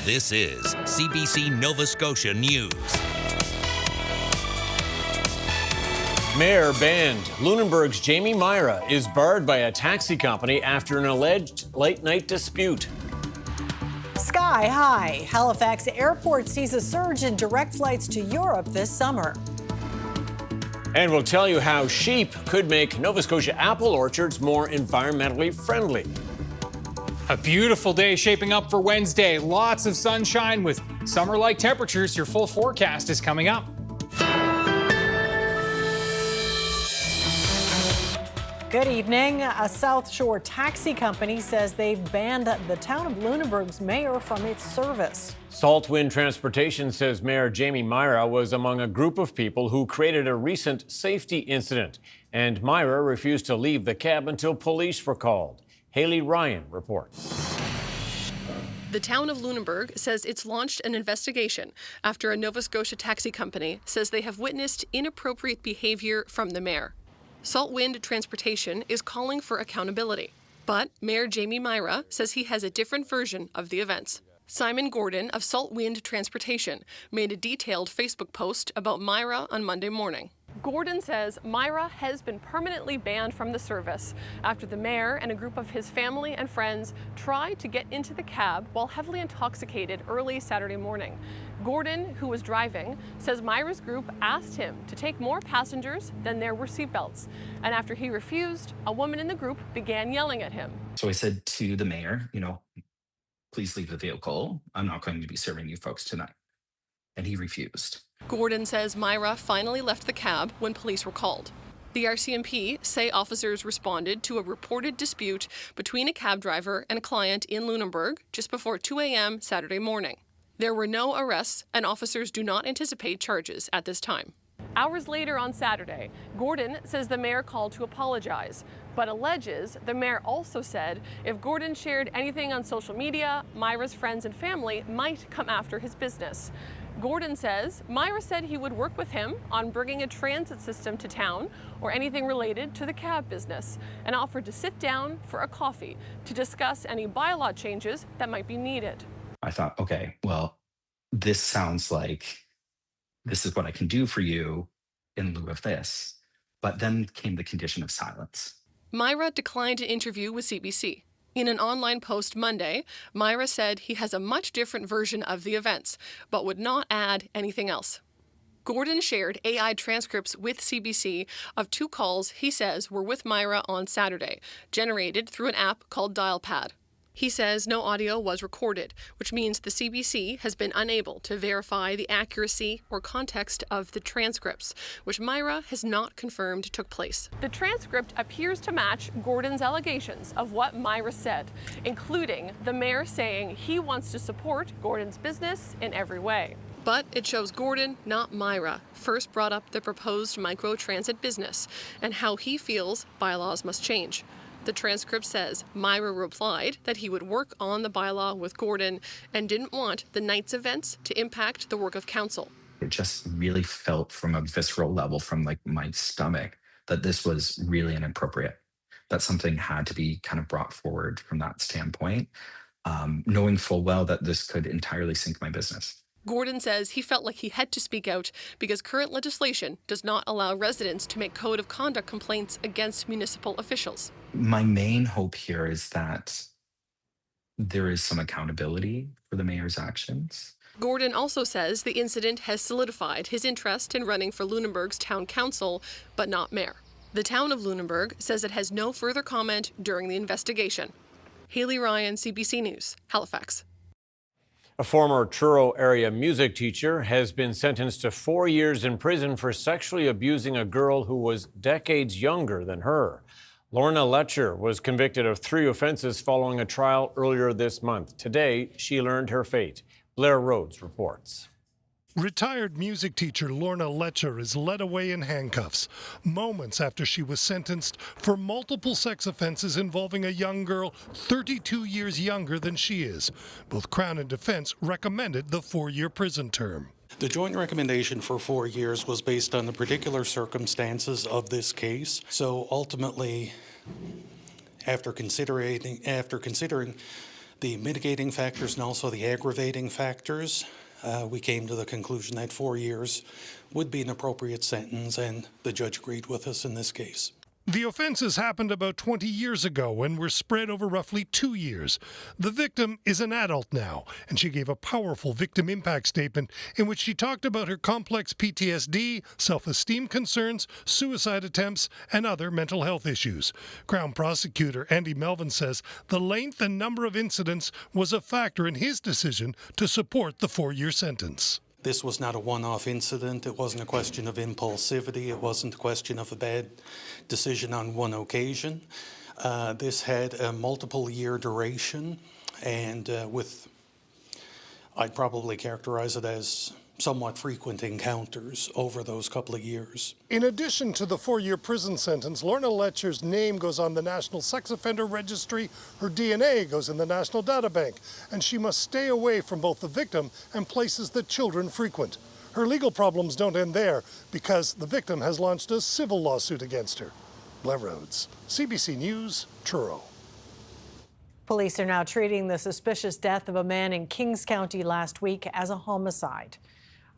This is CBC Nova Scotia News. Mayor banned. Lunenburg's Jamie Myra is barred by a taxi company after an alleged late-night dispute. Sky high. Halifax Airport sees a surge in direct flights to Europe this summer. And we'll tell you how sheep could make Nova Scotia apple orchards more environmentally friendly. A beautiful day shaping up for Wednesday. Lots of sunshine with summer-like temperatures. Your full forecast is coming up. Good evening. A South Shore taxi company says they've banned the town of Lunenburg's mayor from its service. Saltwind Transportation says Mayor Jamie Myra was among a group of people who created a recent safety incident, and Myra refused to leave the cab until police were called. Haley Ryan reports. The town of Lunenburg says it's launched an investigation after a Nova Scotia taxi company says they have witnessed inappropriate behavior from the mayor. Saltwind Transportation is calling for accountability, but Mayor Jamie Myra says he has a different version of the events. Simon Gordon of Saltwind Transportation made a detailed Facebook post about Myra on Monday morning. Gordon says Myra has been permanently banned from the service after the mayor and a group of his family and friends tried to get into the cab while heavily intoxicated early Saturday morning. Gordon, who was driving, says Myra's group asked him to take more passengers than there were seatbelts. And after he refused, a woman in the group began yelling at him. So I said to the mayor, please leave the vehicle. I'm not going to be serving you folks tonight. And he refused. Gordon says Myra finally left the cab when police were called. The RCMP say officers responded to a reported dispute between a cab driver and a client in Lunenburg just before 2 a.m. Saturday morning. There were no arrests, and officers do not anticipate charges at this time. Hours later on Saturday, Gordon says the mayor called to apologize, but alleges the mayor also said if Gordon shared anything on social media, Myra's friends and family might come after his business. Gordon says Myra said he would work with him on bringing a transit system to town or anything related to the cab business, and offered to sit down for a coffee to discuss any bylaw changes that might be needed. I thought, okay, well, this sounds like this is what I can do for you in lieu of this. But then came the condition of silence. Myra declined an interview with CBC. In an online post Monday, Myra said he has a much different version of the events, but would not add anything else. Gordon shared AI transcripts with CBC of 2 calls he says were with Myra on Saturday, generated through an app called DialPad. He says no audio was recorded, which means the CBC has been unable to verify the accuracy or context of the transcripts, which Myra has not confirmed took place. The transcript appears to match Gordon's allegations of what Myra said, including the mayor saying he wants to support Gordon's business in every way. But it shows Gordon, not Myra, first brought up the proposed micro-transit business and how he feels bylaws must change. The transcript says Myra replied that he would work on the bylaw with Gordon and didn't want the night's events to impact the work of council. It just really felt from a visceral level from my stomach that this was really inappropriate, that something had to be kind of brought forward from that standpoint, knowing full well that this could entirely sink my business. Gordon says he felt like he had to speak out because current legislation does not allow residents to make code of conduct complaints against municipal officials. My main hope here is that there is some accountability for the mayor's actions. Gordon also says the incident has solidified his interest in running for Lunenburg's town council, but not mayor. The town of Lunenburg says it has no further comment during the investigation. Haley Ryan, CBC News, Halifax. A former Truro area music teacher has been sentenced to 4 years in prison for sexually abusing a girl who was decades younger than her. Lorna Letcher was convicted of 3 offenses following a trial earlier this month. Today, she learned her fate. Blair Rhodes reports. Retired music teacher Lorna Letcher is led away in handcuffs moments after she was sentenced for multiple sex offenses involving a young girl 32 years younger than she is. Both Crown and Defense recommended the 4-year prison term. The joint recommendation for 4 years was based on the particular circumstances of this case. So ultimately, after considering the mitigating factors and also the aggravating factors, we came to the conclusion that 4 years would be an appropriate sentence, and the judge agreed with us in this case. The offenses happened about 20 years ago and were spread over roughly 2 years. The victim is an adult now, and she gave a powerful victim impact statement in which she talked about her complex PTSD, self-esteem concerns, suicide attempts, and other mental health issues. Crown Prosecutor Andy Melvin says the length and number of incidents was a factor in his decision to support the 4-year sentence. This was not a one-off incident. It wasn't a question of impulsivity. It wasn't a question of a bad decision on one occasion. This had a multiple-year duration, and I'd probably characterize it as somewhat frequent encounters over those couple of years. In addition to the 4-year prison sentence, Lorna Letcher's name goes on the National Sex Offender Registry, her DNA goes in the National Data Bank, and she must stay away from both the victim and places that children frequent. Her legal problems don't end there because the victim has launched a civil lawsuit against her. Blair Rhodes, CBC News, Truro. Police are now treating the suspicious death of a man in Kings County last week as a homicide.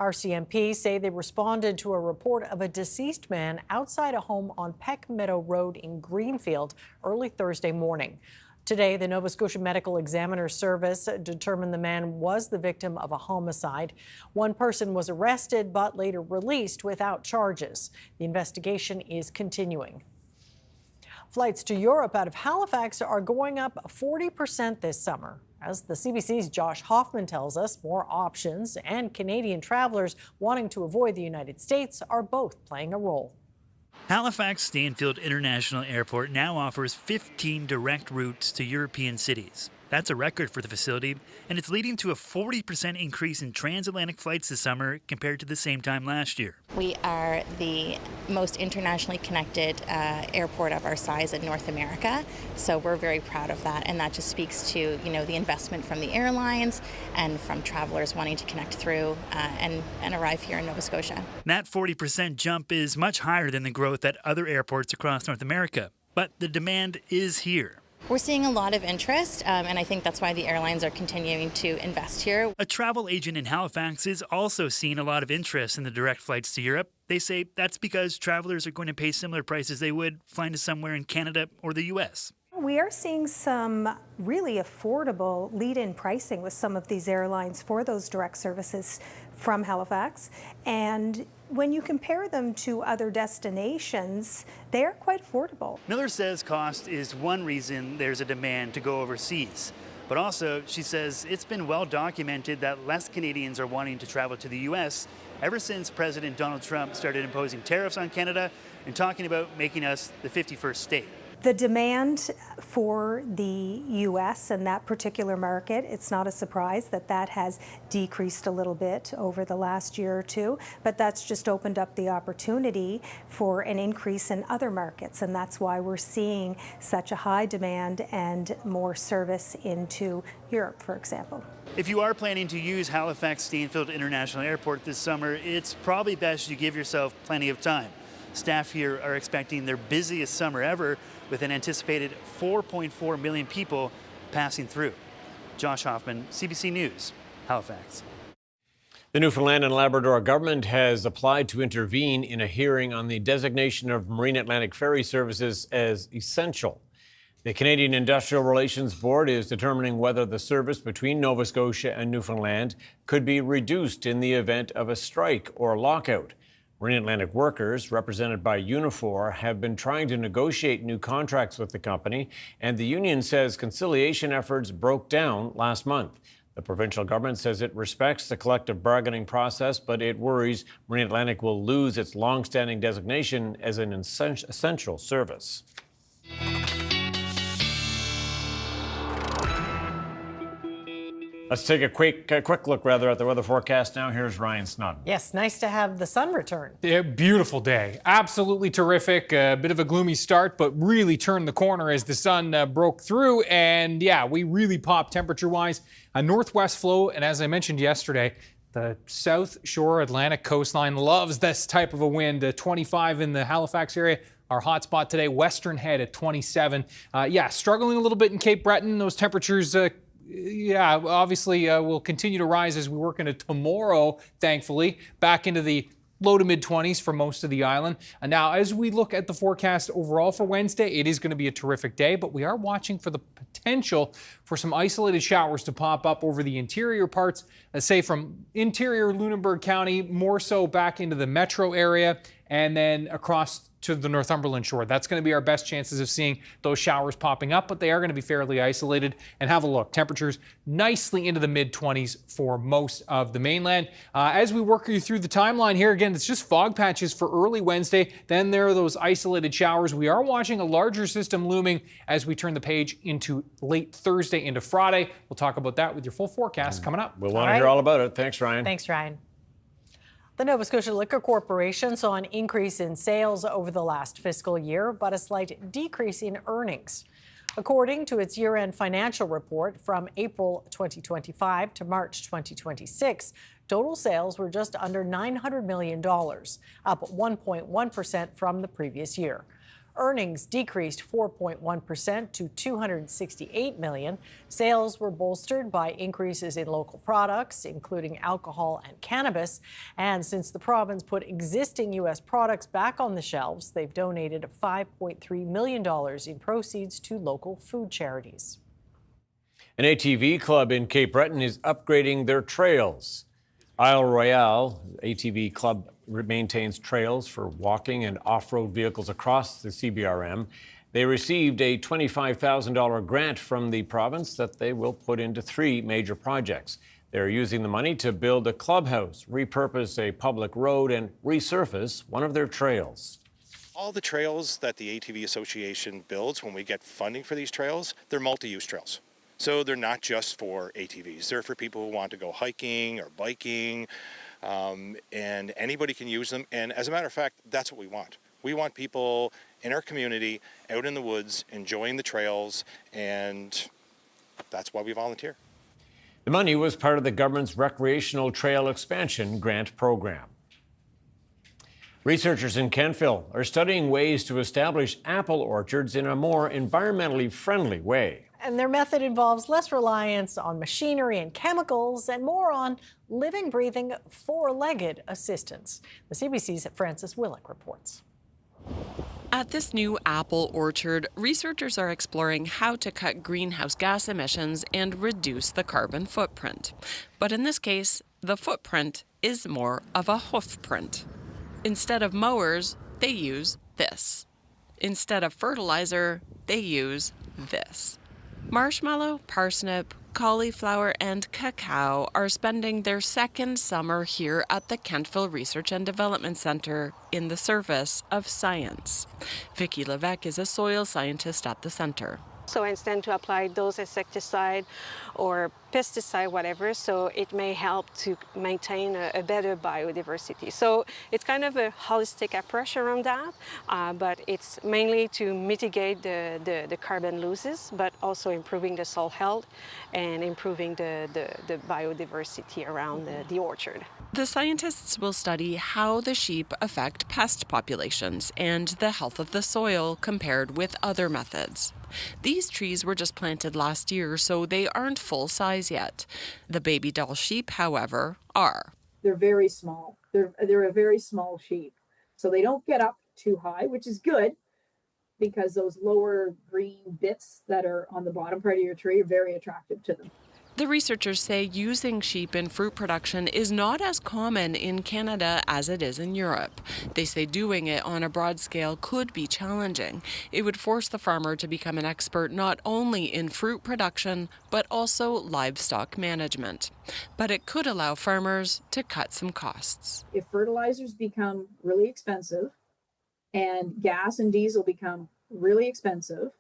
RCMP say they responded to a report of a deceased man outside a home on Peck Meadow Road in Greenfield early Thursday morning. Today, the Nova Scotia Medical Examiner Service determined the man was the victim of a homicide. One person was arrested but later released without charges. The investigation is continuing. Flights to Europe out of Halifax are going up 40% this summer. As the CBC's Josh Hoffman tells us, more options and Canadian travelers wanting to avoid the United States are both playing a role. Halifax Stanfield International Airport now offers 15 direct routes to European cities. That's a record for the facility, and it's leading to a 40% increase in transatlantic flights this summer compared to the same time last year. We are the most internationally connected airport of our size in North America, so we're very proud of that, and that just speaks to, the investment from the airlines and from travelers wanting to connect through and arrive here in Nova Scotia. That 40% jump is much higher than the growth at other airports across North America, but the demand is here. We're seeing a lot of interest, and I think that's why the airlines are continuing to invest here. A travel agent in Halifax is also seeing a lot of interest in the direct flights to Europe. They say that's because travelers are going to pay similar prices they would flying to somewhere in Canada or the U.S. We are seeing some really affordable lead-in pricing with some of these airlines for those direct services from Halifax. And when you compare them to other destinations, they are quite affordable. Miller says cost is one reason there's a demand to go overseas. But also, she says it's been well documented that less Canadians are wanting to travel to the U.S. ever since President Donald Trump started imposing tariffs on Canada and talking about making us the 51st state. The demand for the U.S. and that particular market, it's not a surprise that that has decreased a little bit over the last year or two, but that's just opened up the opportunity for an increase in other markets, and that's why we're seeing such a high demand and more service into Europe, for example. If you are planning to use Halifax Stanfield International Airport this summer, it's probably best you give yourself plenty of time. Staff here are expecting their busiest summer ever, with an anticipated 4.4 million people passing through. Josh Hoffman, CBC News, Halifax. The Newfoundland and Labrador government has applied to intervene in a hearing on the designation of Marine Atlantic ferry services as essential. The Canadian Industrial Relations Board is determining whether the service between Nova Scotia and Newfoundland could be reduced in the event of a strike or lockout. Marine Atlantic workers, represented by Unifor, have been trying to negotiate new contracts with the company, and the union says conciliation efforts broke down last month. The provincial government says it respects the collective bargaining process, but it worries Marine Atlantic will lose its long-standing designation as an essential service. Let's take a quick look at the weather forecast now. Here's Ryan Snoddon. Yes, nice to have the sun return. Yeah, beautiful day. Absolutely terrific. A bit of a gloomy start, but really turned the corner as the sun broke through. And yeah, we really popped temperature-wise. A northwest flow, and as I mentioned yesterday, the South Shore Atlantic coastline loves this type of a wind. 25 in the Halifax area. Our hot spot today, Western Head at 27. Struggling a little bit in Cape Breton. Those temperatures yeah, obviously will continue to rise as we work into tomorrow, thankfully, back into the low to mid 20s for most of the island. And now, as we look at the forecast overall for Wednesday, it is going to be a terrific day, but we are watching for the potential for some isolated showers to pop up over the interior parts, say from interior Lunenburg County, more so back into the metro area, and then across to the Northumberland shore. That's going to be our best chances of seeing those showers popping up, but they are going to be fairly isolated. And have a look, temperatures nicely into the mid-20s for most of the mainland. As we work you through the timeline here, again, it's just fog patches for early Wednesday. Then there are those isolated showers. We are watching a larger system looming as we turn the page into late Thursday into Friday. We'll talk about that with your full forecast coming up. We'll want to hear all about it. Thanks, Ryan. Thanks, Ryan. The Nova Scotia Liquor Corporation saw an increase in sales over the last fiscal year, but a slight decrease in earnings. According to its year-end financial report from April 2025 to March 2026, total sales were just under $900 million, up 1.1% from the previous year. Earnings decreased 4.1% to $268 million. Sales were bolstered by increases in local products, including alcohol and cannabis. And since the province put existing U.S. products back on the shelves, they've donated $5.3 million in proceeds to local food charities. An ATV club in Cape Breton is upgrading their trails. Isle Royale ATV Club maintains trails for walking and off-road vehicles across the CBRM. They received a $25,000 grant from the province that they will put into 3 major projects. They're using the money to build a clubhouse, repurpose a public road, and resurface one of their trails. All the trails that the ATV Association builds, when we get funding for these trails, they're multi-use trails. So they're not just for ATVs. They're for people who want to go hiking or biking, and anybody can use them. And as a matter of fact, that's what we want. We want people in our community out in the woods enjoying the trails, and that's why we volunteer. The money was part of the government's Recreational Trail Expansion Grant Program. Researchers in Kentville are studying ways to establish apple orchards in a more environmentally friendly way. And their method involves less reliance on machinery and chemicals and more on living, breathing, 4-legged assistance. The CBC's Francis Willick reports. At this new apple orchard, researchers are exploring how to cut greenhouse gas emissions and reduce the carbon footprint. But in this case, the footprint is more of a hoof print. Instead of mowers, they use this. Instead of fertilizer, they use this. Marshmallow, parsnip, cauliflower, and cacao are spending their second summer here at the Kentville Research and Development Centre in the service of science. Vicky Levesque is a soil scientist at the centre. So instead to apply those insecticide or pesticide, whatever, so it may help to maintain a better biodiversity. So it's kind of a holistic approach around that, but it's mainly to mitigate the carbon losses, but also improving the soil health and improving the biodiversity around the orchard. The scientists will study how the sheep affect pest populations and the health of the soil compared with other methods. These trees were just planted last year, so they aren't full size yet. The baby doll sheep, however, are. They're very small. They're a very small sheep. So they don't get up too high, which is good because those lower green bits that are on the bottom part of your tree are very attractive to them. The researchers say using sheep in fruit production is not as common in Canada as it is in Europe. They say doing it on a broad scale could be challenging. It would force the farmer to become an expert not only in fruit production, but also livestock management. But it could allow farmers to cut some costs. If fertilizers become really expensive and gas and diesel become really expensive,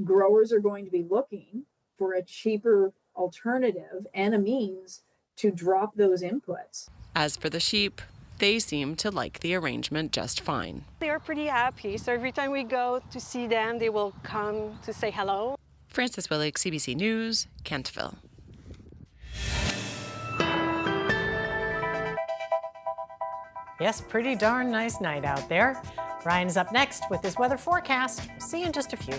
growers are going to be looking for a cheaper alternative and a means to drop those inputs. As for the sheep, they seem to like the arrangement just fine. They are pretty happy, so every time we go to see them, they will come to say hello. Francis Willick, CBC News, Kentville. Yes, pretty darn nice night out there. Ryan is up next with his weather forecast. See you in just a few.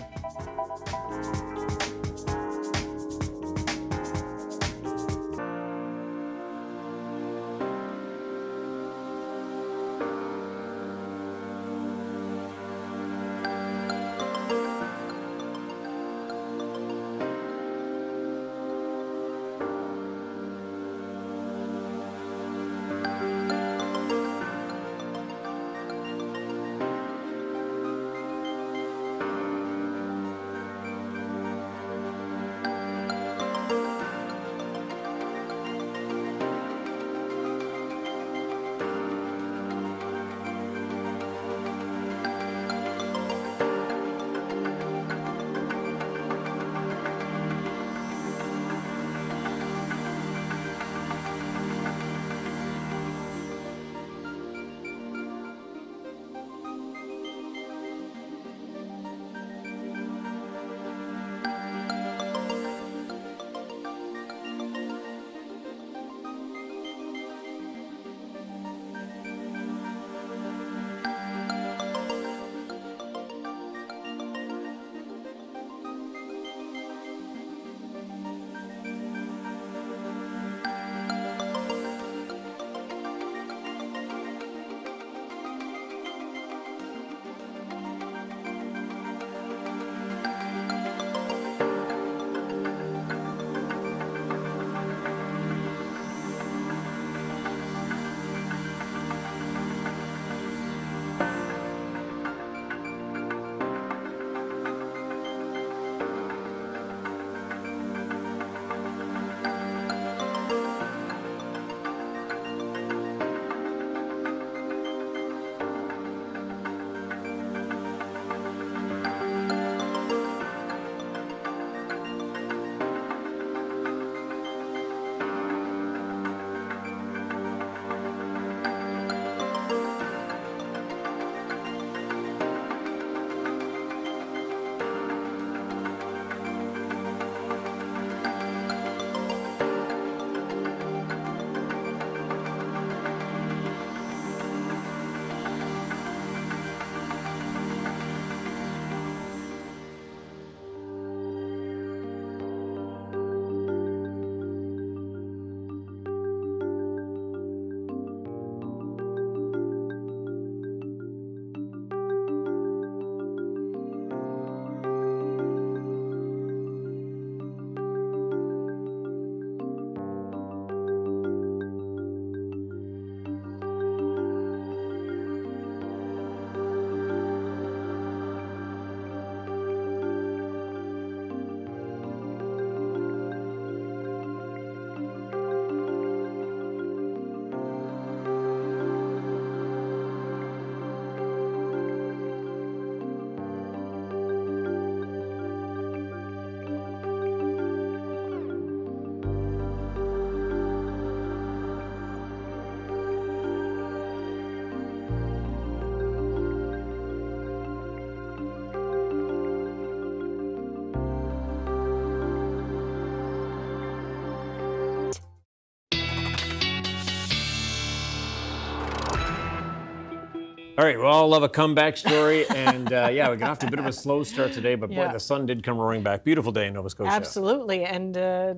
All right, we all love a comeback story, and yeah, we got off to a bit of a slow start today, but boy, the sun did come roaring back. Beautiful day in Nova Scotia. Absolutely, and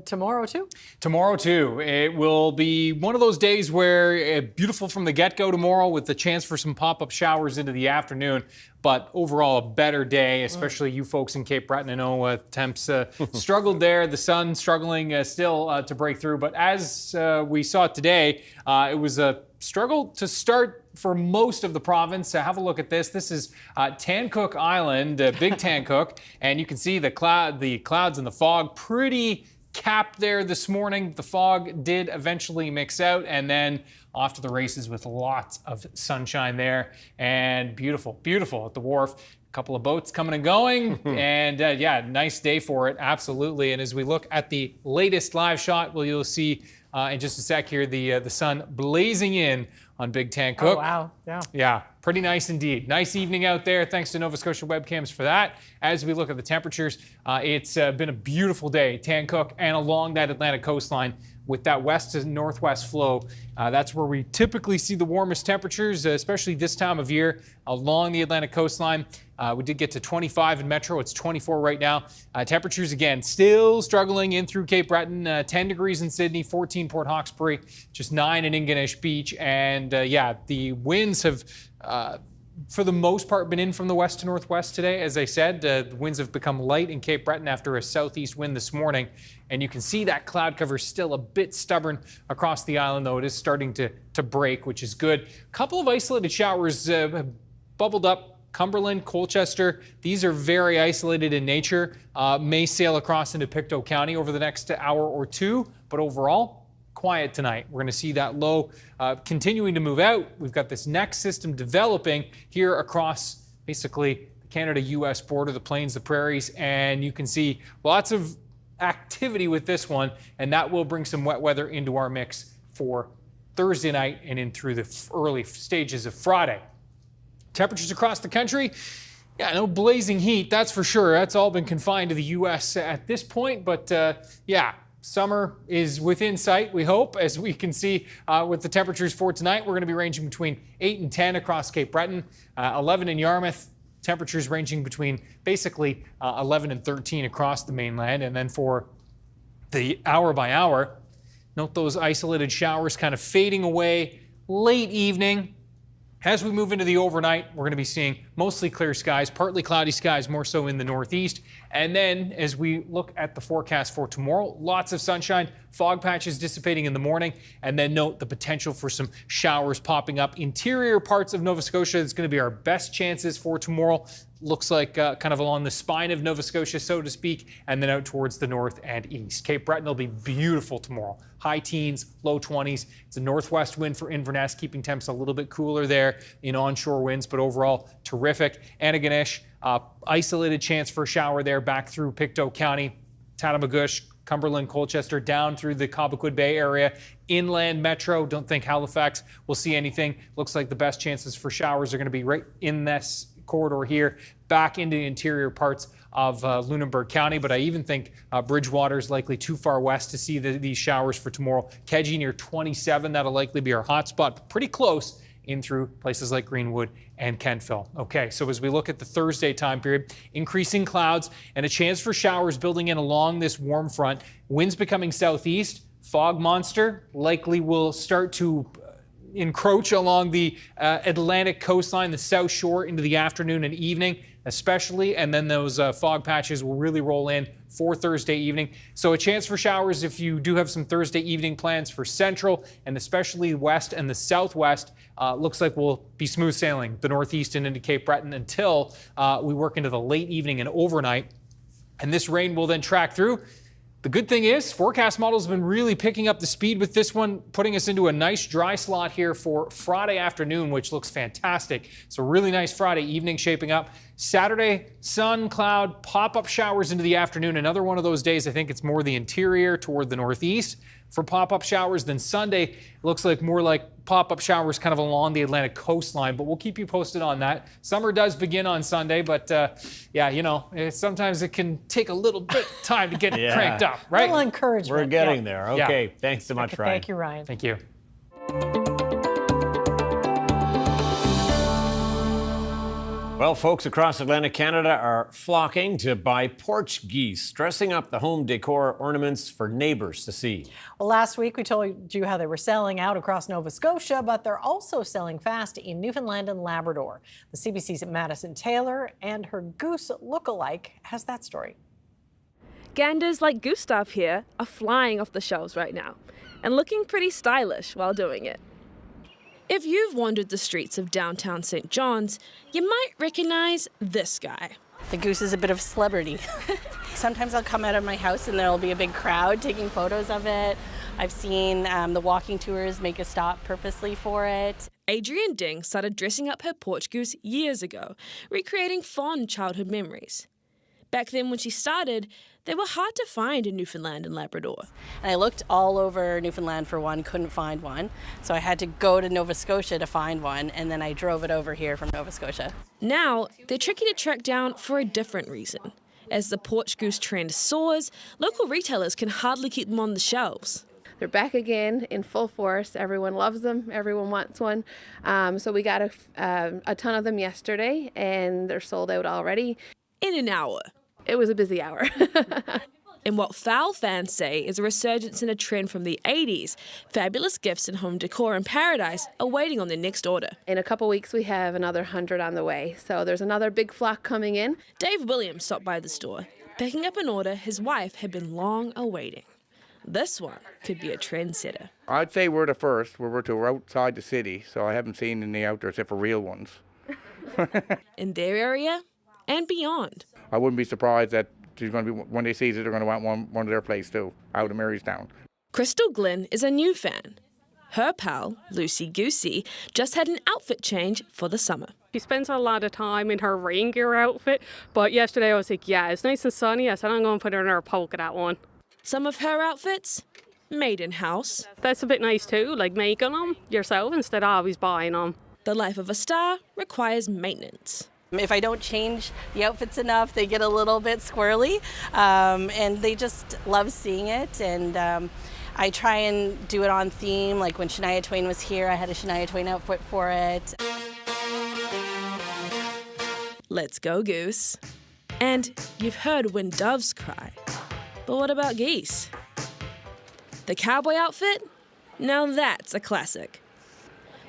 tomorrow too? Tomorrow too. It will be one of those days where beautiful from the get-go tomorrow with the chance for some pop-up showers into the afternoon, but overall a better day, especially you folks in Cape Breton. I know temps struggled there, the sun struggling still to break through, but as we saw today, it was a struggle to start for most of the province. Have a look at this. This is Tancook Island, Big Tancook, and you can see the clouds and the fog pretty capped there this morning. The fog did eventually mix out, and then off to the races with lots of sunshine there, and beautiful, beautiful at the wharf. A couple of boats coming and going, and yeah, nice day for it, absolutely. And as we look at the latest live shot, well, you'll see in just a sec here the sun blazing in on Big Tancook. Oh, wow. Yeah. Yeah, pretty nice indeed. Nice evening out there. Thanks to Nova Scotia webcams for that. As we look at the temperatures, it's been a beautiful day, Tancook and along that Atlantic coastline with that west to northwest flow. That's where we typically see the warmest temperatures, especially this time of year along the Atlantic coastline. We did get to 25 in Metro. It's 24 right now. Temperatures, again, still struggling in through Cape Breton. 10 degrees in Sydney, 14 Port Hawkesbury, just 9 in Ingonish Beach. And yeah, the winds have, for the most part, been in from the west to northwest today. As I said, the winds have become light in Cape Breton after a southeast wind this morning. And you can see that cloud cover still a bit stubborn across the island, though it is starting to break, which is good. A couple of isolated showers bubbled up. Cumberland, Colchester, these are very isolated in nature, may sail across into Pictou County over the next hour or two, but overall, quiet tonight. We're going to see that low continuing to move out. We've got this next system developing here across basically the Canada-U.S. border, the plains, the prairies, and you can see lots of activity with this one, and that will bring some wet weather into our mix for Thursday night and in through the early stages of Friday. Temperatures across the country, yeah, no blazing heat, that's for sure. That's all been confined to the U.S. at this point, but yeah, summer is within sight, we hope. As we can see with the temperatures for tonight, we're going to be ranging between 8 and 10 across Cape Breton, 11 in Yarmouth, temperatures ranging between basically 11 and 13 across the mainland. And then for the hour by hour, note those isolated showers kind of fading away late evening. As we move into the overnight, we're going to be seeing mostly clear skies, partly cloudy skies, more so in the northeast. And then as we look at the forecast for tomorrow, lots of sunshine, fog patches dissipating in the morning, and then note the potential for some showers popping up. Interior parts of Nova Scotia is going to be our best chances for tomorrow. Looks like kind of along the spine of Nova Scotia, so to speak, and then out towards the north and east. Cape Breton will be beautiful tomorrow. High teens, low 20s. It's a northwest wind for Inverness, keeping temps a little bit cooler there in onshore winds, but overall terrific. Antigonish, isolated chance for a shower there back through Pictou County, Tatamagouche, Cumberland, Colchester, down through the Cobequid Bay area. Inland Metro, don't think Halifax will see anything. Looks like the best chances for showers are going to be right in this corridor here, back into the interior parts of Lunenburg County, but I even think Bridgewater is likely too far west to see these showers for tomorrow. Kedzie near 27, that'll likely be our hot spot, but pretty close in through places like Greenwood and Kentville. Okay, so as we look at the Thursday time period, increasing clouds and a chance for showers building in along this warm front. Winds becoming southeast. Fog monster likely will start to encroach along the Atlantic coastline, the South Shore into the afternoon and evening especially, and then those fog patches will really roll in for Thursday evening. So a chance for showers if you do have some Thursday evening plans for Central and especially West and the Southwest. Looks like we'll be smooth sailing the Northeast and into Cape Breton until we work into the late evening and overnight. And this rain will then track through. The good thing is, forecast models have been really picking up the speed with this one, putting us into a nice dry slot here for Friday afternoon, which looks fantastic. So really nice Friday evening shaping up. Saturday, sun, cloud, pop-up showers into the afternoon. Another one of those days, I think it's more the interior toward the northeast for pop-up showers. Then Sunday, it looks like more like pop-up showers kind of along the Atlantic coastline, but we'll keep you posted on that. Summer does begin on Sunday, but yeah, you know, sometimes it can take a little bit of time to get cranked up, right? A little encouragement. We're getting there. Okay, thanks so much, Ryan. Thank you, Ryan. Thank you. Well, folks across Atlantic Canada are flocking to buy porch geese, dressing up the home decor ornaments for neighbors to see. Well, last week we told you how they were selling out across Nova Scotia, but they're also selling fast in Newfoundland and Labrador. The CBC's Madison Taylor and her goose look-alike has that story. Ganders like Gustav here are flying off the shelves right now and looking pretty stylish while doing it. If you've wandered the streets of downtown St. John's, you might recognize this guy. The goose is a bit of a celebrity. Sometimes I'll come out of my house and there'll be a big crowd taking photos of it. I've seen the walking tours make a stop purposely for it. Adrienne Ding started dressing up her porch goose years ago, recreating fond childhood memories. Back then when she started, they were hard to find in Newfoundland and Labrador. And I looked all over Newfoundland for one, couldn't find one. So I had to go to Nova Scotia to find one, and then I drove it over here from Nova Scotia. Now, they're tricky to track down for a different reason. As the porch goose trend soars, local retailers can hardly keep them on the shelves. They're back again in full force. Everyone loves them. Everyone wants one. So we got a ton of them yesterday, and they're sold out already. In an hour. It was a busy hour. In what fowl fans say is a resurgence in a trend from the 80s, fabulous gifts and home decor in paradise are waiting on their next order. In a couple weeks, we have another 100 on the way. So there's another big flock coming in. Dave Williams stopped by the store, picking up an order his wife had been long awaiting. This one could be a trendsetter. I'd say we're the first. We're outside the city, so I haven't seen any out there except for real ones. In their area and beyond. I wouldn't be surprised that she's going to be, when they see it, they're going to want one of their place too, out of Marystown. Crystal Glenn is a new fan. Her pal, Lucy Goosey, just had an outfit change for the summer. She spends a lot of time in her rain gear outfit, but yesterday I was like, yeah, it's nice and sunny. I said, I'm going to put her in her polka dot one. Some of her outfits, made in-house. That's a bit nice too, like making them yourself instead of always buying them. The life of a star requires maintenance. If I don't change the outfits enough, they get a little bit squirrely, and they just love seeing it. And I try and do it on theme. Like when Shania Twain was here, I had a Shania Twain outfit for it. Let's go, goose. And you've heard when doves cry. But what about geese? The cowboy outfit? Now that's a classic.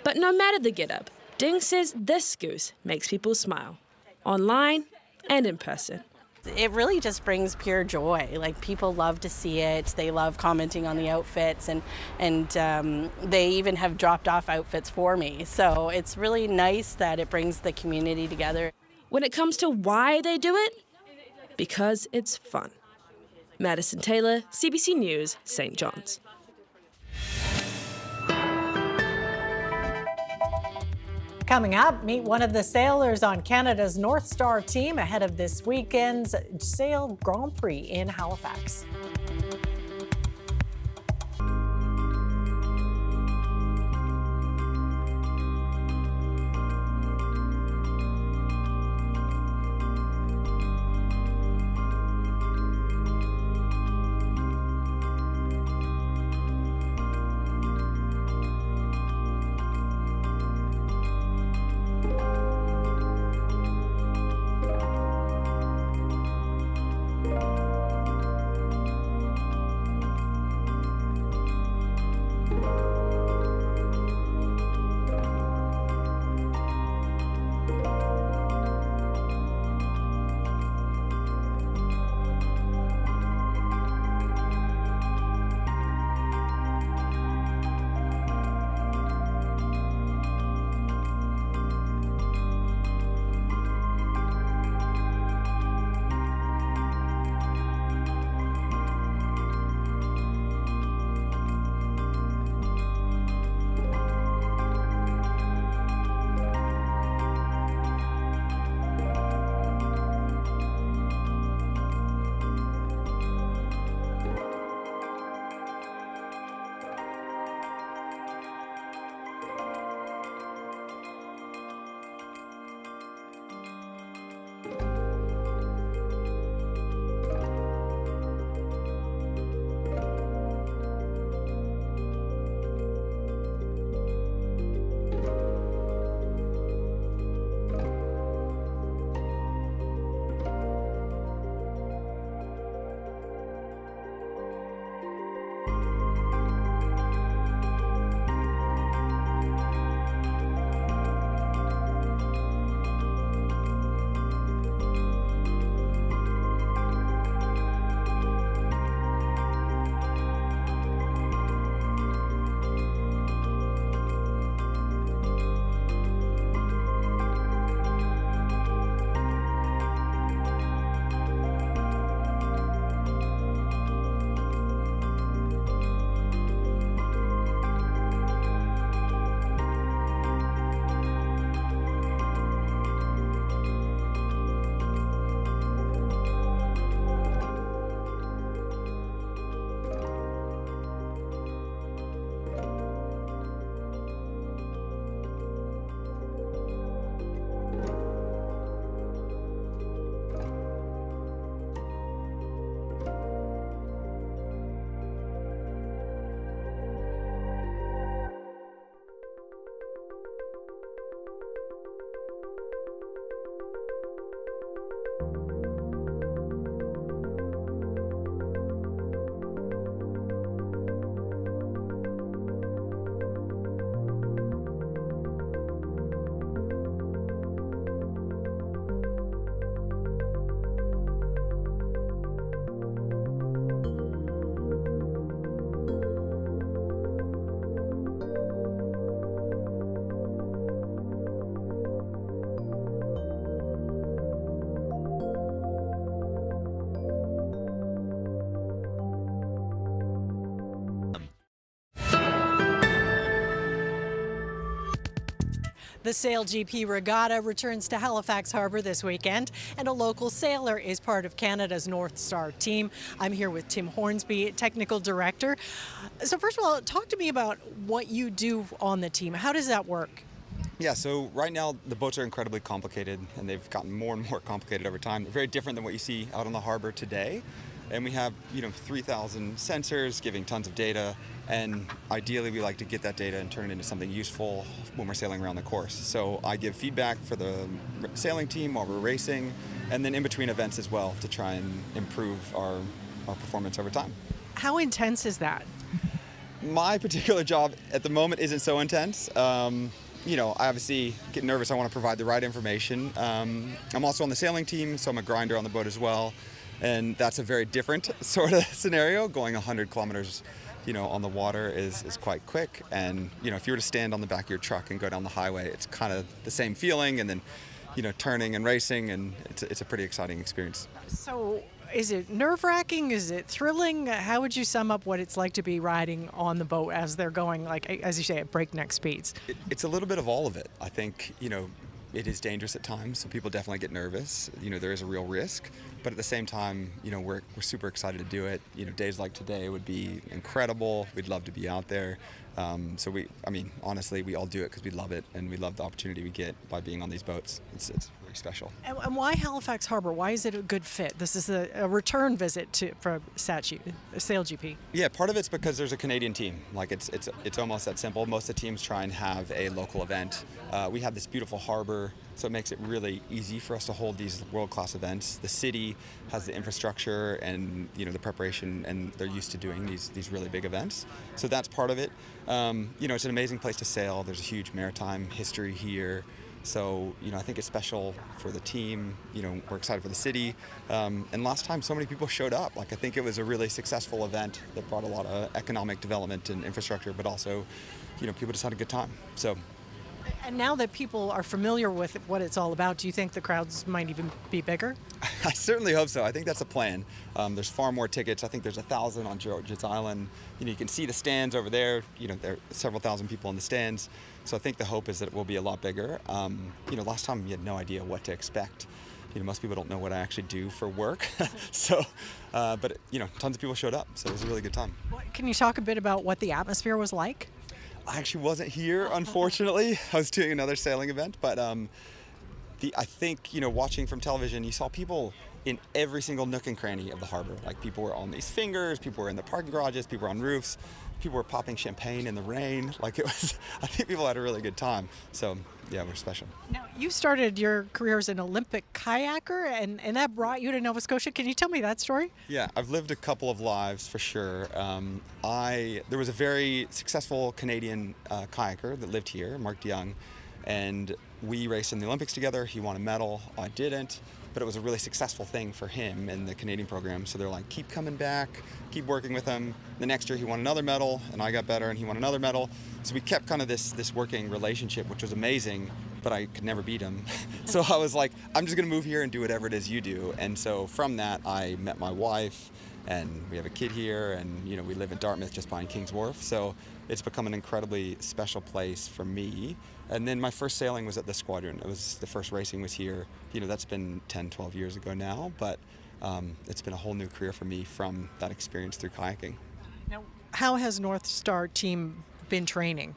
But no matter the getup, Ding says this goose makes people smile, online and in person. It really just brings pure joy. Like, people love to see it. They love commenting on the outfits, and they even have dropped off outfits for me. So it's really nice that it brings the community together. When it comes to why they do it, because it's fun. Madison Taylor, CBC News, St. John's. Coming up, meet one of the sailors on Canada's North Star team ahead of this weekend's Sail Grand Prix in Halifax. The Sail GP Regatta returns to Halifax Harbour this weekend, and a local sailor is part of Canada's North Star team. I'm here with Tim Hornsby, Technical Director. So first of all, talk to me about what you do on the team. How does that work? Yeah, so right now the boats are incredibly complicated, and they've gotten more and more complicated over time. They're very different than what you see out on the harbor today. And we have, 3,000 sensors giving tons of data, and ideally we like to get that data and turn it into something useful when we're sailing around the course. So I give feedback for the sailing team while we're racing, and then in between events as well to try and improve our performance over time. How intense is that? My particular job at the moment isn't so intense. I obviously get nervous. I want to provide the right information. I'm also on the sailing team, so I'm a grinder on the boat as well. And that's a very different sort of scenario. Going 100 kilometers, on the water is quite quick. And, if you were to stand on the back of your truck and go down the highway, it's kind of the same feeling. And then, turning and racing, and it's a pretty exciting experience. So is it nerve-wracking? Is it thrilling? How would you sum up what it's like to be riding on the boat as they're going, like, as you say, at breakneck speeds? It's a little bit of all of it. I think, it is dangerous at times, so people definitely get nervous. There is a real risk, but at the same time, we're super excited to do it. Days like today would be incredible. We'd love to be out there. Honestly, we all do it because we love it, and we love the opportunity we get by being on these boats. It's very special. And why Halifax Harbour? Why is it a good fit? This is a return visit for Sail GP. Yeah, part of it's because there's a Canadian team. Like it's almost that simple. Most of the teams try and have a local event. We have this beautiful harbor, so it makes it really easy for us to hold these world-class events. The city has the infrastructure and the preparation, and they're used to doing these really big events. So that's part of it. It's an amazing place to sail. There's a huge maritime history here. So, I think it's special for the team. We're excited for the city. And last time so many people showed up. I think it was a really successful event that brought a lot of economic development and infrastructure, but also, people just had a good time. So. And now that people are familiar with what it's all about, do you think the crowds might even be bigger? I certainly hope so. I think that's the plan. There's far more tickets. I think there's 1,000 on George's Island. You can see the stands over there. There are several thousand people in the stands. So I think the hope is that it will be a lot bigger. Last time you had no idea what to expect. Most people don't know what I actually do for work. But tons of people showed up. So it was a really good time. Can you talk a bit about what the atmosphere was like? I actually wasn't here, unfortunately. I was doing another sailing event, but I think, watching from television, you saw people in every single nook and cranny of the harbor. Like, people were on these fingers, people were in the parking garages, people were on roofs, people were popping champagne in the rain. I think people had a really good time. So, yeah, we're special. Now, you started your career as an Olympic kayaker, and that brought you to Nova Scotia. Can you tell me that story? Yeah, I've lived a couple of lives for sure. There was a very successful Canadian kayaker that lived here, Mark DeYoung, and we raced in the Olympics together. He won a medal. I didn't, but it was a really successful thing for him in the Canadian program. So they're like, keep coming back, keep working with him. The next year he won another medal, and I got better, and he won another medal. So we kept kind of this working relationship, which was amazing, but I could never beat him. So I was like, I'm just gonna move here and do whatever it is you do. And so from that, I met my wife, and we have a kid here, and we live in Dartmouth just behind King's Wharf. So it's become an incredibly special place for me. And then my first sailing was at the Squadron. The first racing was here. That's been 10, 12 years ago now, but it's been a whole new career for me from that experience through kayaking. Now, how has North Star team been training?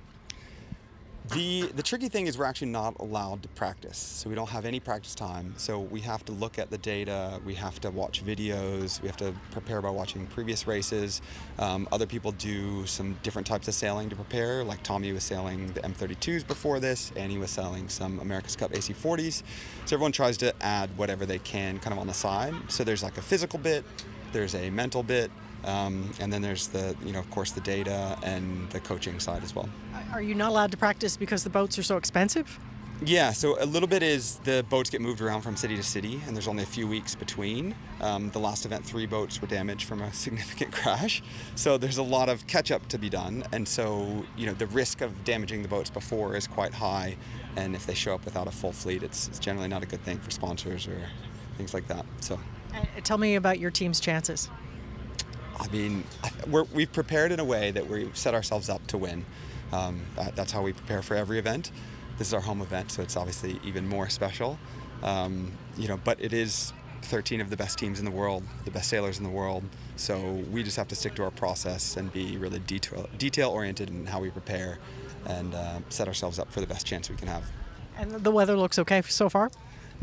The tricky thing is we're actually not allowed to practice, so we don't have any practice time. So we have to look at the data, we have to watch videos, we have to prepare by watching previous races. Other people do some different types of sailing to prepare, like Tommy was sailing the M32s before this, and he was sailing some America's Cup AC40s. So everyone tries to add whatever they can kind of on the side. So there's like a physical bit, there's a mental bit, and then there's the, of course, the data and the coaching side as well. Are you not allowed to practice because the boats are so expensive? Yeah, so a little bit is the boats get moved around from city to city, and there's only a few weeks between. The last event, 3 boats were damaged from a significant crash. So there's a lot of catch-up to be done. And so, the risk of damaging the boats before is quite high. And if they show up without a full fleet, it's generally not a good thing for sponsors or things like that. So, tell me about your team's chances. We've prepared in a way that we've set ourselves up to win. That's how we prepare for every event. This is our home event, so it's obviously even more special. But it is 13 of the best teams in the world, the best sailors in the world. So we just have to stick to our process and be really detail-oriented in how we prepare and set ourselves up for the best chance we can have. And the weather looks okay so far?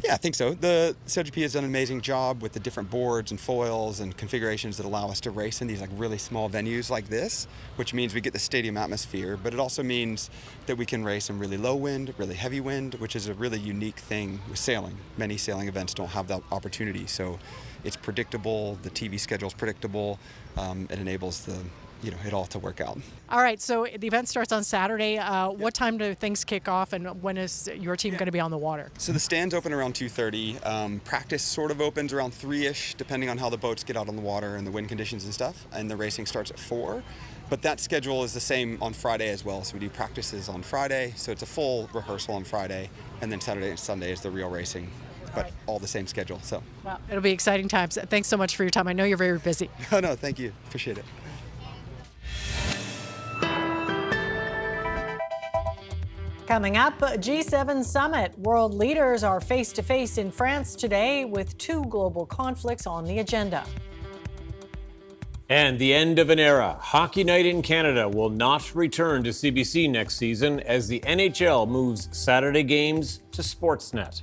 Yeah, I think so. The CLGP has done an amazing job with the different boards and foils and configurations that allow us to race in these really small venues like this, which means we get the stadium atmosphere, but it also means that we can race in really low wind, really heavy wind, which is a really unique thing with sailing. Many sailing events don't have that opportunity, so it's predictable, the TV schedule is predictable, it enables it all to work out. All right, so the event starts on Saturday. What time do things kick off, and when is your team going to be on the water? So the stands open around 2:30. Practice sort of opens around 3-ish, depending on how the boats get out on the water and the wind conditions and stuff. And the racing starts at 4. But that schedule is the same on Friday as well. So we do practices on Friday. So it's a full rehearsal on Friday, and then Saturday and Sunday is the real racing. But all the same schedule. So. Well, it'll be exciting times. Thanks so much for your time. I know you're very busy. No, thank you. Appreciate it. Coming up, G7 summit. World leaders are face-to-face in France today with 2 global conflicts on the agenda. And the end of an era. Hockey Night in Canada will not return to CBC next season as the NHL moves Saturday games to Sportsnet.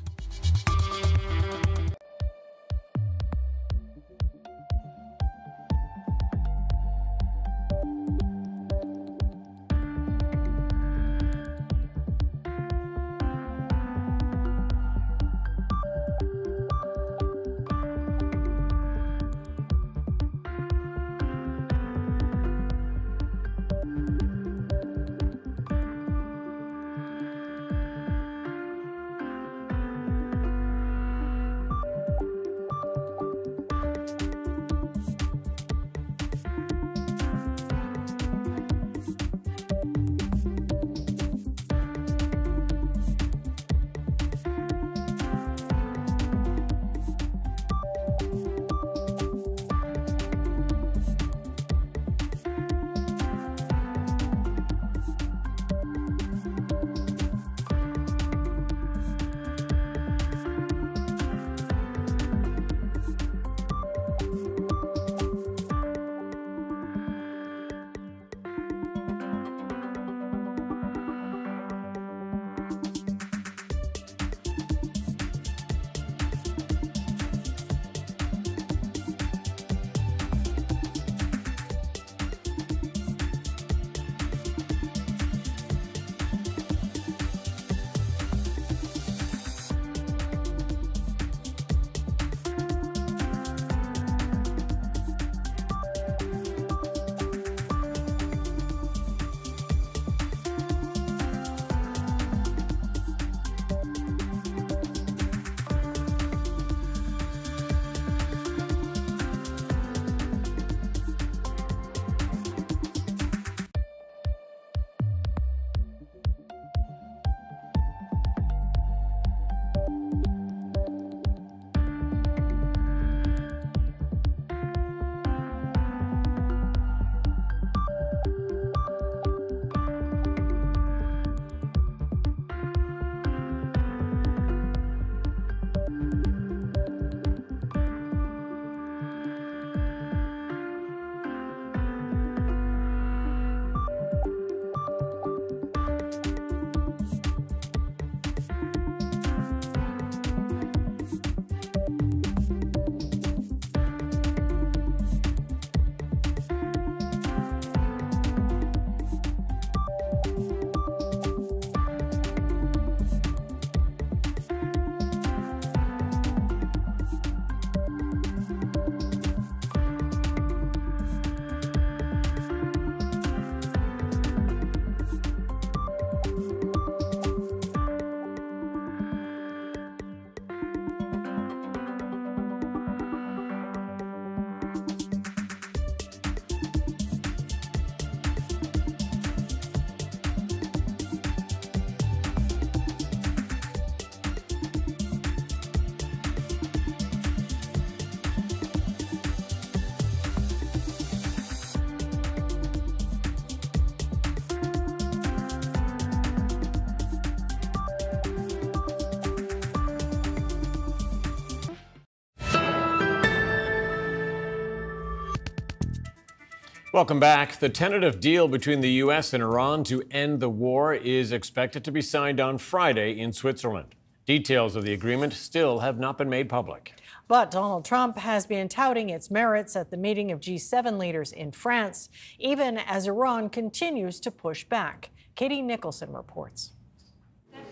Welcome back. The tentative deal between the U.S. and Iran to end the war is expected to be signed on Friday in Switzerland. Details of the agreement still have not been made public. But Donald Trump has been touting its merits at the meeting of G7 leaders in France, even as Iran continues to push back. Katie Nicholson reports.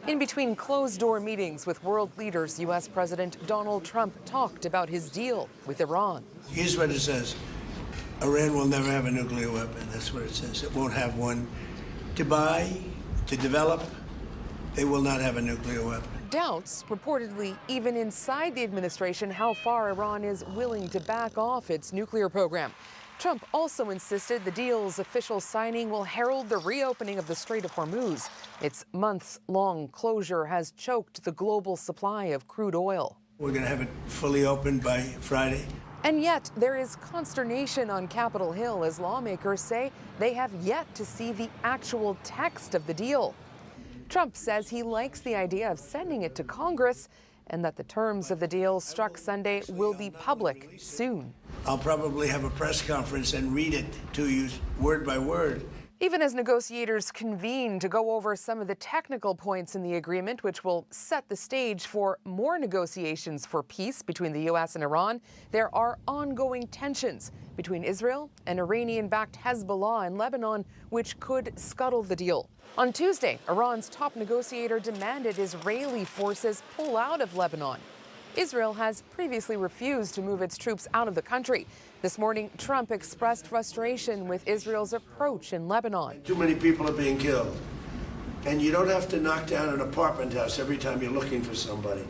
In between closed-door meetings with world leaders, U.S. President Donald Trump talked about his deal with Iran. Here's what it says. Iran will never have a nuclear weapon. That's what it says. It won't have one to buy, to develop. They will not have a nuclear weapon. Doubts, reportedly even inside the administration, how far Iran is willing to back off its nuclear program. Trump also insisted the deal's official signing will herald the reopening of the Strait of Hormuz. Its months-long closure has choked the global supply of crude oil. We're going to have it fully open by Friday. And yet, there is consternation on Capitol Hill as lawmakers say they have yet to see the actual text of the deal. Trump says he likes the idea of sending it to Congress and that the terms of the deal struck Sunday will be public soon. I'll probably have a press conference and read it to you word by word. Even as negotiators convene to go over some of the technical points in the agreement, which will set the stage for more negotiations for peace between the U.S. and Iran, there are ongoing tensions between Israel and Iranian-backed Hezbollah in Lebanon, which could scuttle the deal. On Tuesday, Iran's top negotiator demanded Israeli forces pull out of Lebanon. Israel has previously refused to move its troops out of the country. This morning, Trump expressed frustration with Israel's approach in Lebanon. Too many people are being killed. And you don't have to knock down an apartment house every time you're looking for somebody.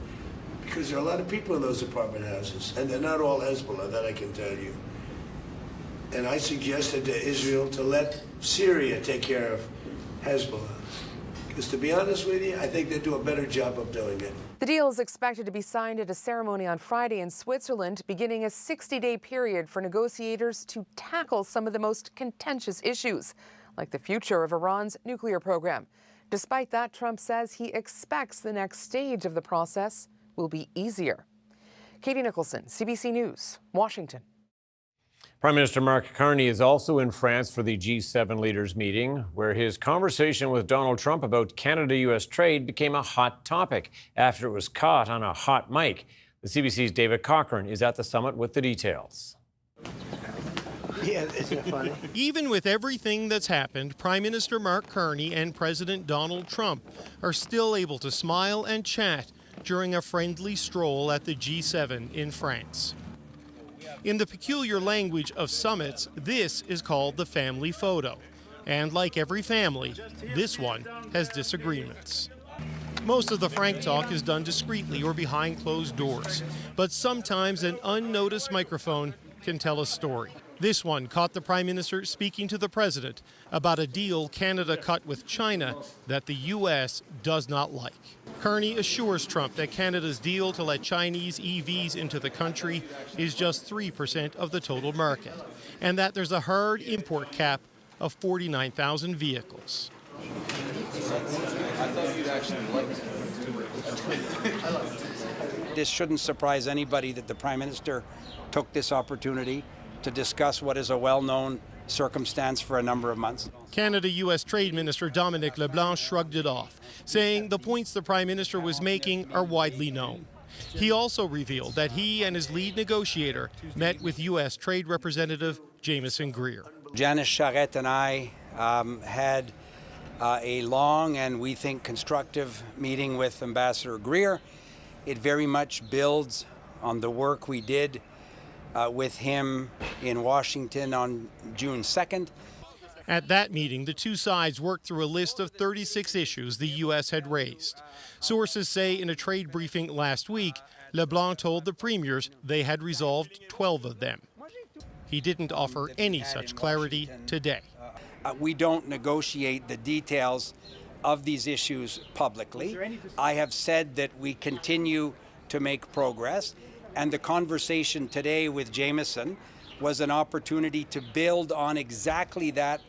Because there are a lot of people in those apartment houses. And they're not all Hezbollah, that I can tell you. And I suggested to Israel to let Syria take care of Hezbollah. Because to be honest with you, I think they do a better job of doing it. The deal is expected to be signed at a ceremony on Friday in Switzerland, beginning a 60-day period for negotiators to tackle some of the most contentious issues, like the future of Iran's nuclear program. Despite that, Trump says he expects the next stage of the process will be easier. Katie Nicholson, CBC News, Washington. Prime Minister Mark Carney is also in France for the G7 leaders meeting, where his conversation with Donald Trump about Canada-U.S. trade became a hot topic after it was caught on a hot mic. The CBC's David Cochran is at the summit with the details. Yeah, isn't it funny? Even with everything that's happened, Prime Minister Mark Carney and President Donald Trump are still able to smile and chat during a friendly stroll at the G7 in France. In the peculiar language of summits, this is called the family photo. And like every family, this one has disagreements. Most of the frank talk is done discreetly or behind closed doors, but sometimes an unnoticed microphone can tell a story. This one caught the Prime Minister speaking to the President about a deal Canada cut with China that the U.S. does not like. Carney assures Trump that Canada's deal to let Chinese EVs into the country is just 3% of the total market, and that there's a hard import cap of 49,000 vehicles. This shouldn't surprise anybody that the Prime Minister took this opportunity to discuss what is a well-known circumstance for a number of months. Canada-U.S. Trade Minister Dominic LeBlanc shrugged it off, saying the points the Prime Minister was making are widely known. He also revealed that he and his lead negotiator met with U.S. Trade Representative Jameson Greer. Janice Charette and I had a long and we think constructive meeting with Ambassador Greer. It very much builds on the work we did with him in Washington on June 2nd. At that meeting, the two sides worked through a list of 36 issues the U.S. had raised. Sources say in a trade briefing last week, LeBlanc told the premiers they had resolved 12 of them. He didn't offer any such clarity today. We don't negotiate the details of these issues publicly. I have said that we continue to make progress. And the conversation today with Jameson was an opportunity to build on exactly that.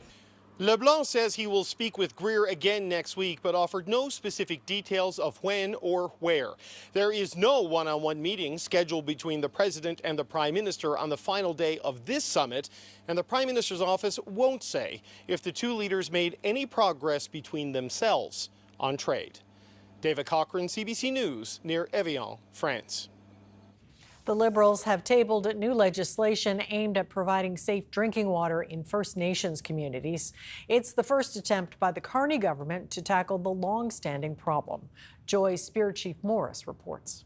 LeBlanc says he will speak with Greer again next week, but offered no specific details of when or where. There is no one-on-one meeting scheduled between the president and the prime minister on the final day of this summit, and the prime minister's office won't say if the two leaders made any progress between themselves on trade. David Cochran, CBC News, near Evian, France. The Liberals have tabled new legislation aimed at providing safe drinking water in First Nations communities. It's the first attempt by the Carney government to tackle the long-standing problem. Joy Spear Chief Morris reports.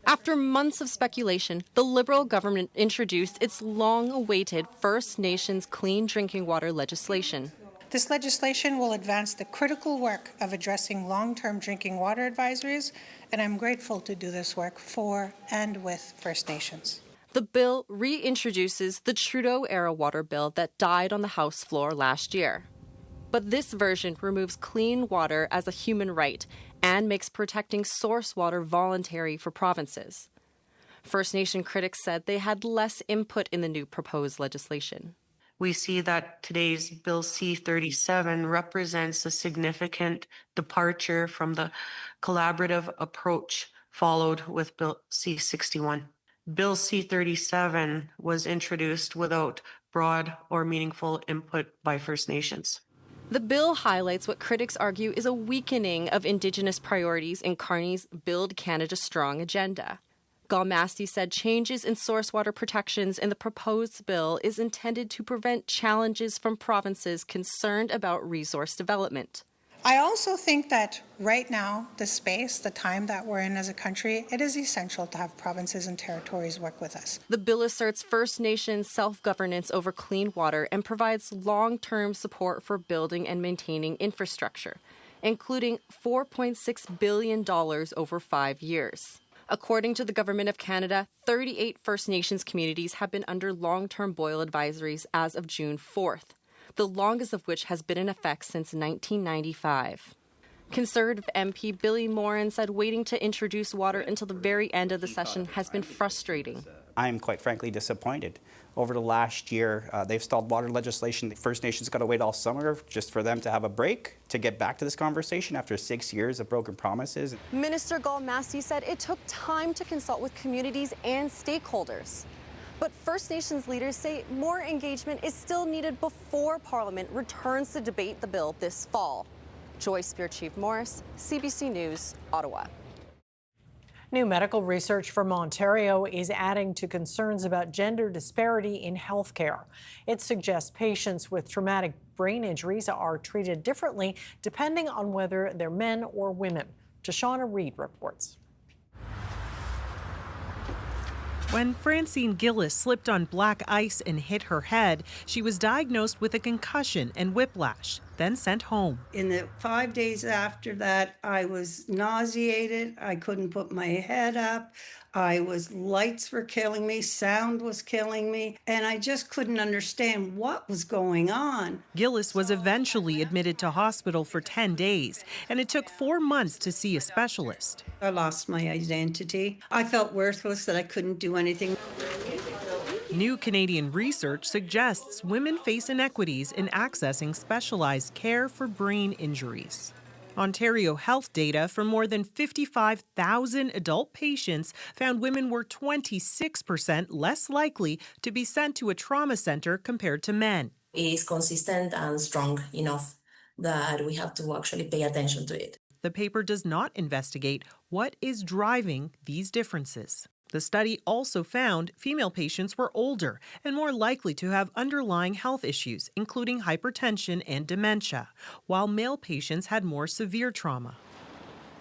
After months of speculation, the Liberal government introduced its long-awaited First Nations clean drinking water legislation. This legislation will advance the critical work of addressing long-term drinking water advisories, and I'm grateful to do this work for and with First Nations. The bill reintroduces the Trudeau-era water bill that died on the House floor last year. But this version removes clean water as a human right and makes protecting source water voluntary for provinces. First Nation critics said they had less input in the new proposed legislation. We see that today's Bill C-37 represents a significant departure from the collaborative approach followed with Bill C-61. Bill C-37 was introduced without broad or meaningful input by First Nations. The bill highlights what critics argue is a weakening of Indigenous priorities in Carney's Build Canada Strong agenda. Galmasty said changes in source water protections in the proposed bill is intended to prevent challenges from provinces concerned about resource development. I also think that right now, the time that we're in as a country, it is essential to have provinces and territories work with us. The bill asserts First Nations self-governance over clean water and provides long-term support for building and maintaining infrastructure, including $4.6 billion over 5 years. According to the Government of Canada, 38 First Nations communities have been under long-term boil advisories as of June 4th, the longest of which has been in effect since 1995. Conservative MP Billy Morin said waiting to introduce water until the very end of the session has been frustrating. I'm quite frankly disappointed. Over the last year, they've stalled water legislation. The First Nations got to wait all summer just for them to have a break to get back to this conversation after 6 years of broken promises. Minister Galmasty said it took time to consult with communities and stakeholders. But First Nations leaders say more engagement is still needed before Parliament returns to debate the bill this fall. Joy Spear Chief Morris, CBC News, Ottawa. New medical research from Ontario is adding to concerns about gender disparity in healthcare. It suggests patients with traumatic brain injuries are treated differently depending on whether they're men or women. Tashana Reed reports. When Francine Gillis slipped on black ice and hit her head, she was diagnosed with a concussion and whiplash, then sent home. In the 5 days after that, I was nauseated. I couldn't put my head up. Lights were killing me, sound was killing me, and I just couldn't understand what was going on. Gillis was eventually admitted to hospital for 10 days, and it took 4 months to see a specialist. I lost my identity. I felt worthless, that I couldn't do anything. New Canadian research suggests women face inequities in accessing specialized care for brain injuries. Ontario health data from more than 55,000 adult patients found women were 26% less likely to be sent to a trauma center compared to men. It is consistent and strong enough that we have to actually pay attention to it. The paper does not investigate what is driving these differences. The study also found female patients were older and more likely to have underlying health issues, including hypertension and dementia, while male patients had more severe trauma.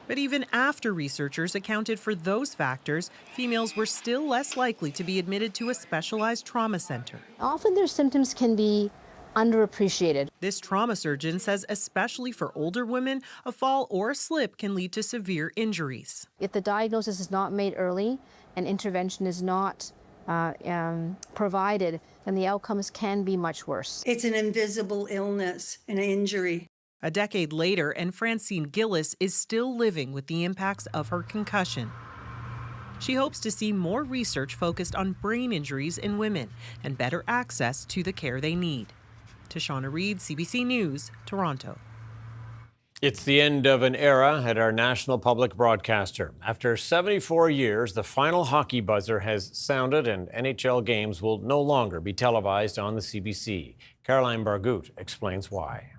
But even after researchers accounted for those factors, females were still less likely to be admitted to a specialized trauma center. Often their symptoms can be underappreciated. This trauma surgeon says especially for older women, a fall or a slip can lead to severe injuries. If the diagnosis is not made early and intervention is not provided, then the outcomes can be much worse. It's an invisible illness, an injury. A decade later, and Francine Gillis is still living with the impacts of her concussion. She hopes to see more research focused on brain injuries in women and better access to the care they need. Tashana Reid, CBC News, Toronto. It's the end of an era at our national public broadcaster. After 74 years, the final hockey buzzer has sounded and NHL games will no longer be televised on the CBC. Caroline Bargout explains why.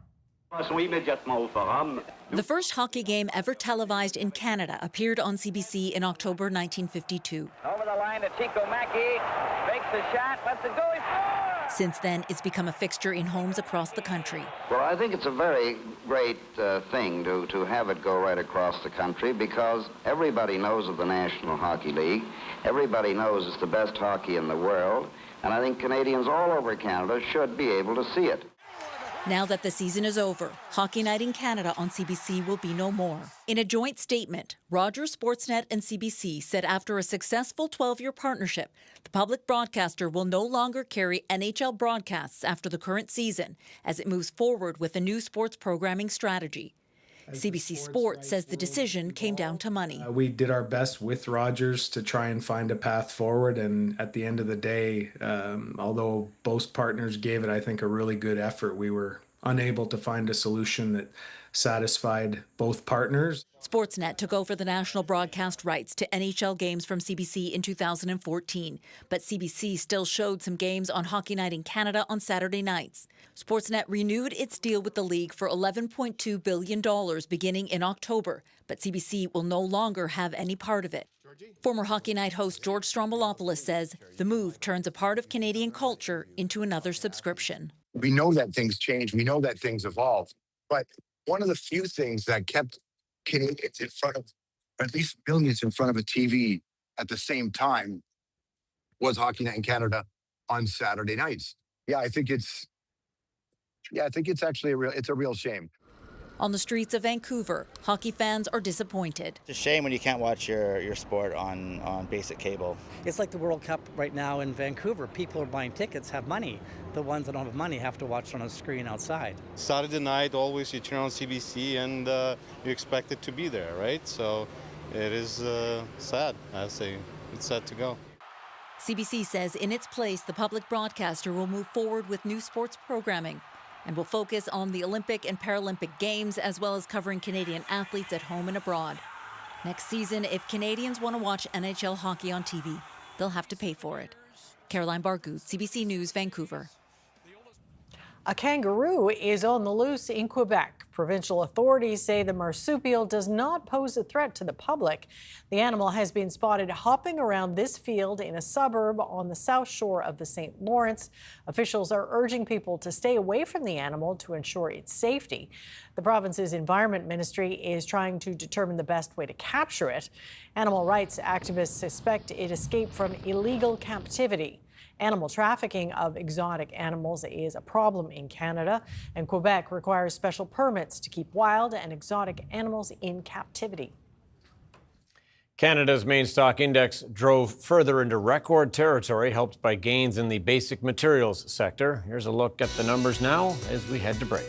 The first hockey game ever televised in Canada appeared on CBC in October 1952. Over the line to Chico Mackey, makes the shot, lets it go, he scores! Since then, it's become a fixture in homes across the country. Well, I think it's a very great thing to have it go right across the country because everybody knows of the National Hockey League. Everybody knows it's the best hockey in the world. And I think Canadians all over Canada should be able to see it. Now that the season is over, Hockey Night in Canada on CBC will be no more. In a joint statement, Rogers, Sportsnet and CBC said after a successful 12-year partnership, the public broadcaster will no longer carry NHL broadcasts after the current season as it moves forward with a new sports programming strategy. CBC Sports says the decision came down to money. We did our best with Rogers to try and find a path forward, and at the end of the day, although both partners gave it, I think, a really good effort, we were unable to find a solution that satisfied both partners. Sportsnet took over the national broadcast rights to NHL games from CBC in 2014, but CBC still showed some games on Hockey Night in Canada on Saturday nights. Sportsnet renewed its deal with the league for $11.2 billion beginning in October, but CBC will no longer have any part of it. Former Hockey Night host George Stroumboulopoulos says the move turns a part of Canadian culture into another subscription. We know that things change. We know that things evolve. But one of the few things that kept Canadians in front of, or at least millions in front of a TV at the same time, was Hockey Night in Canada on Saturday nights. I think it's actually a real shame. On the streets of Vancouver, hockey fans are disappointed. It's a shame when you can't watch your sport on basic cable. It's like the World Cup right now in Vancouver. People are buying tickets, have money. The ones that don't have money have to watch on a screen outside. Saturday night, always you turn on CBC and you expect it to be there, right? So it is sad, I say. It's sad to go. CBC says in its place, the public broadcaster will move forward with new sports programming and will focus on the Olympic and Paralympic Games as well as covering Canadian athletes at home and abroad. Next season, if Canadians want to watch NHL hockey on TV, they'll have to pay for it. Caroline Bargout, CBC News, Vancouver. A kangaroo is on the loose in Quebec. Provincial authorities say the marsupial does not pose a threat to the public. The animal has been spotted hopping around this field in a suburb on the south shore of the St. Lawrence. Officials are urging people to stay away from the animal to ensure its safety. The province's Environment Ministry is trying to determine the best way to capture it. Animal rights activists suspect it escaped from illegal captivity. Animal trafficking of exotic animals is a problem in Canada, and Quebec requires special permits to keep wild and exotic animals in captivity. Canada's main stock index drove further into record territory, helped by gains in the basic materials sector. Here's a look at the numbers now as we head to break.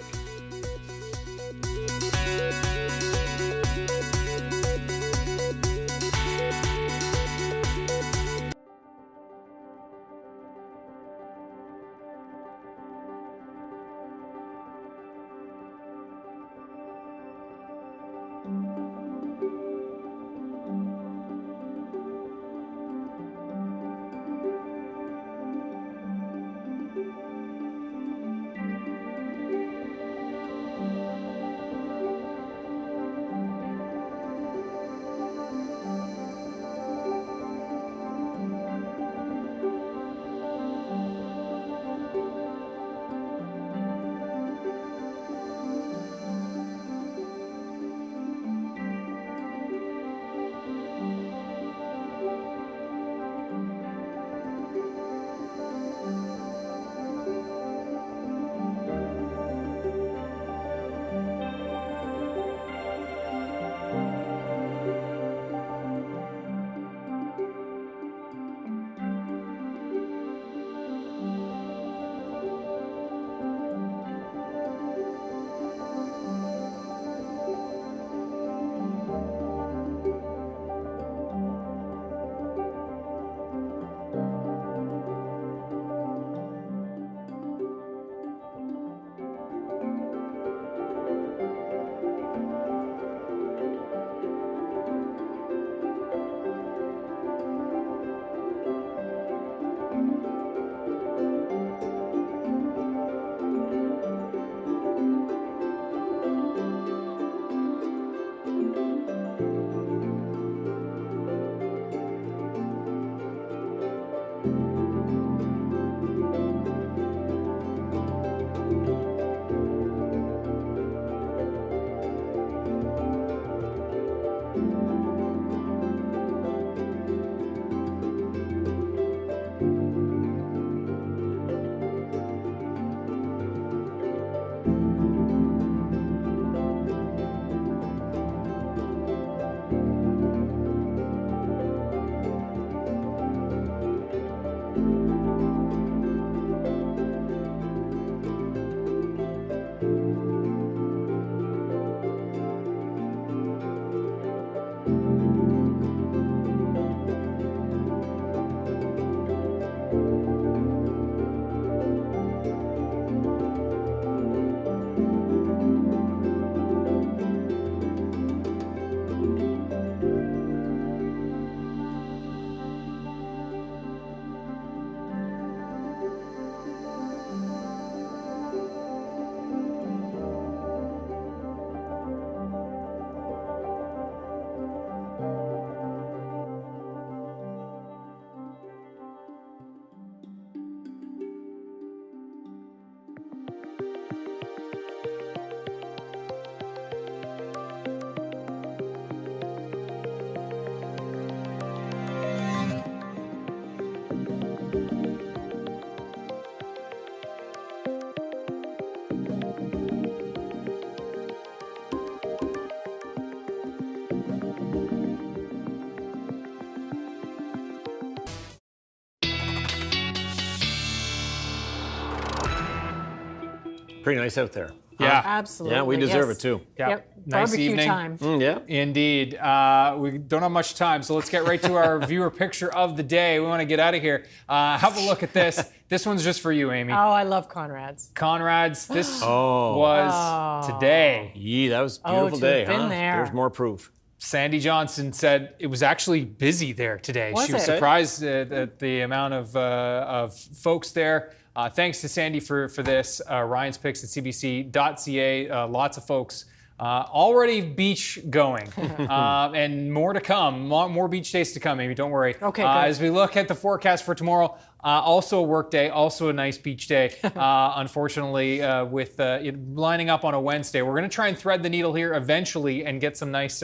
Pretty nice out there. Yeah. Absolutely. Yeah, we deserve yes. it too. Yep. Nice Barbecue evening. time. Yeah. Indeed. We don't have much time, so let's get right to our viewer picture of the day. We want to get out of here. Have a look at this. This one's just for you, Amy. Oh, I love Conrad's. Conrad's. This was today. Yeah, that was a beautiful day, huh? There's more proof. Sandy Johnson said it was actually busy there today. She was surprised at the amount of folks there. Thanks to Sandy for this. Ryan's Picks at cbc.ca. Lots of folks already beach going. And more to come. More beach days to come, Amy. Don't worry. Okay, as we look at the forecast for tomorrow, also a work day, also a nice beach day. Unfortunately, with it lining up on a Wednesday. We're going to try and thread the needle here eventually and get some nice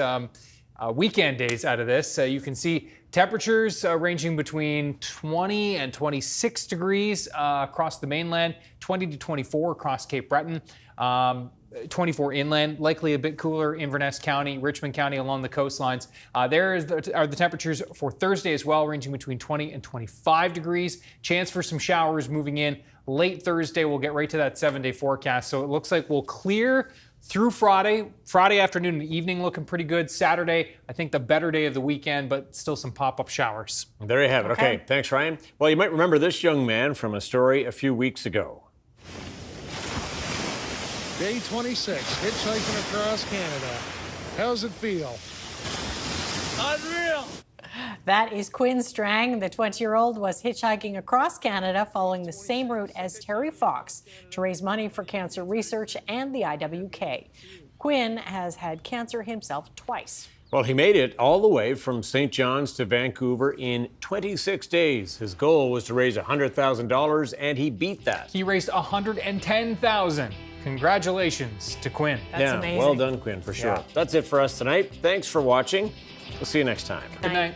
weekend days out of this. You can see temperatures ranging between 20 and 26 degrees across the mainland, 20 to 24 across Cape Breton, 24 inland, likely a bit cooler Inverness County, Richmond County along the coastlines. There are the temperatures for Thursday as well, ranging between 20 and 25 degrees. Chance for some showers moving in late Thursday. We'll get right to that 7-day forecast. So it looks like we'll clear through Friday afternoon and evening looking pretty good. Saturday, I think the better day of the weekend, but still some pop-up showers. There you have it. Okay, thanks, Ryan. Well, you might remember this young man from a story a few weeks ago. Day 26, hitchhiking across Canada. How's it feel? Unreal! That is Quinn Strang. The 20-year-old was hitchhiking across Canada following the same route as Terry Fox to raise money for cancer research and the IWK. Quinn has had cancer himself twice. Well, he made it all the way from St. John's to Vancouver in 26 days. His goal was to raise $100,000, and he beat that. He raised $110,000. Congratulations to Quinn. That's amazing. Well done, Quinn, for sure. Yeah. That's it for us tonight. Thanks for watching. We'll see you next time. Good night.